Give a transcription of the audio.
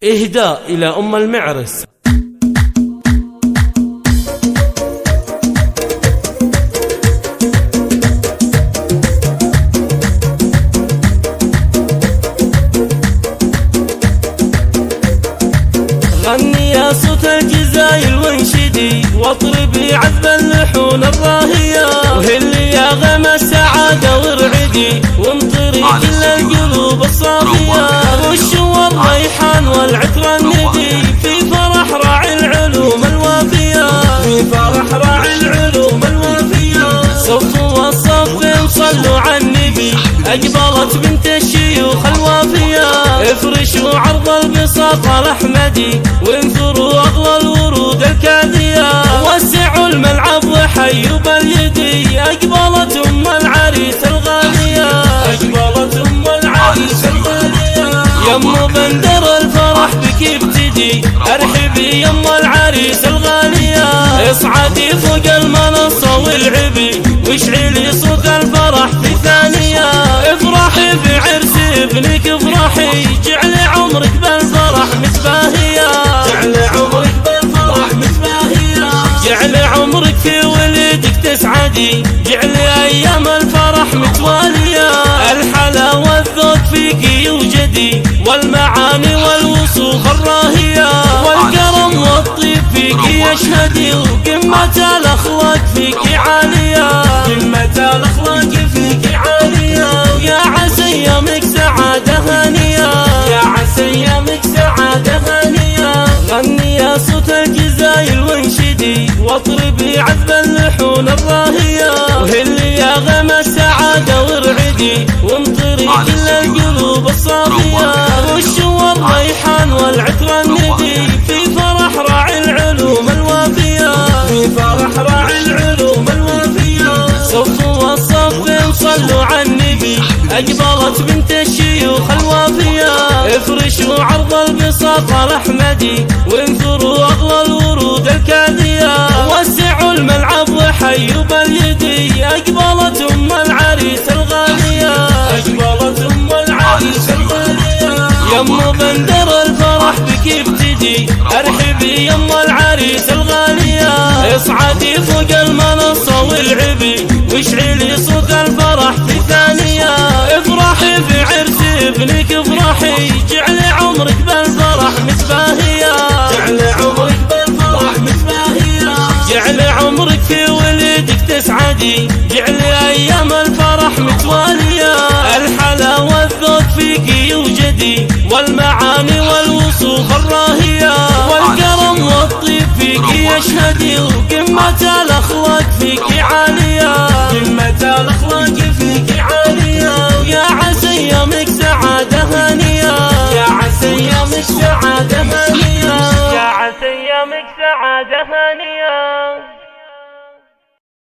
إهداء إلى أم المعرس. غني يا صوت الجزايل وانشدي واطربي عذب اللحون الراهية، وهلي يا غم السعادة وارعدي وامطري كل القلوب الصافية، والشوى الريحان والعطر الندي في فرح راعي العلوم الوافية، في فرح راعي العلوم الوافية. صفوا والصف صلوا على النبي، أقبلت بنت الشيوخ الوافية، افرشوا عرض البساط الأحمدي وانثروا أغلى الورود الكادية، وسعوا الملعب وحيوا باليدي، أقبلت أم العريس الغالية، أقبلت أم العريس الغالية. يم بندر الفرح بك يبتدي، ارحبي يم العريس الغالية، اصعدي فوق المنصة والعبي واشعلي صوت الفرح في ثانية، افرحي بعرس ابنك افرحي، جعلي عمرك بالفرح متباهية، جعلي عمرك بالفرح متباهية، جعلي عمرك في ولدك تسعدي، جعلي ايام الفرح متوالية، الحلا والذوق فيك يوجدي، والمعاني والوصوف الراهية، والكرم والطيب فيك يشهدي، وقمة الاخلاق فيك عالية، قمة الاخلاق فيك عالية، ويا عسى يومك سعادة هانية، يا عسى يومك سعادة هانية. غني يا صوت الجزايل وانشدي واطربي عذب اللحون الراهية، وهلي يا غم السعادة وارعدي وامطري كل القلوب الصافية، والشوى الريحان والعطر الندي في فرح راعي العلوم الوافية، في فرح راعي العلوم الوافية. صفوا والصف صلوا على النبي، أقبلت بنت الشيوخ الوافية، افرشوا عرض البساط الأحمدي وانثروا أغلى الورود الكادية، وسعوا الملعب وحيوا باليدي، أقبلت أم العريس الغالية، أقبلت أم العريس الغالية. يم بندر الفرح بك يبتدي، ارحبي يم العريس الغالية، اصعدي فوق المنصة والعبي واشعلي صوت الفرح في ثانية، افرحي بعرس ابنك افرحي، جعلي عمرك بالفرح متباهية، جعلي عمرك بالفرح متباهية، جعلي عمرك في ولدك تسعدي، جعلي ايام الفرح متوالية، الحلا والذوق فيك يوجدي، والمعاني والوصوف الراهية، والكرم والطيب فيك يشهدي، وقمة الاخلاق فيك عالية، قمة الاخلاق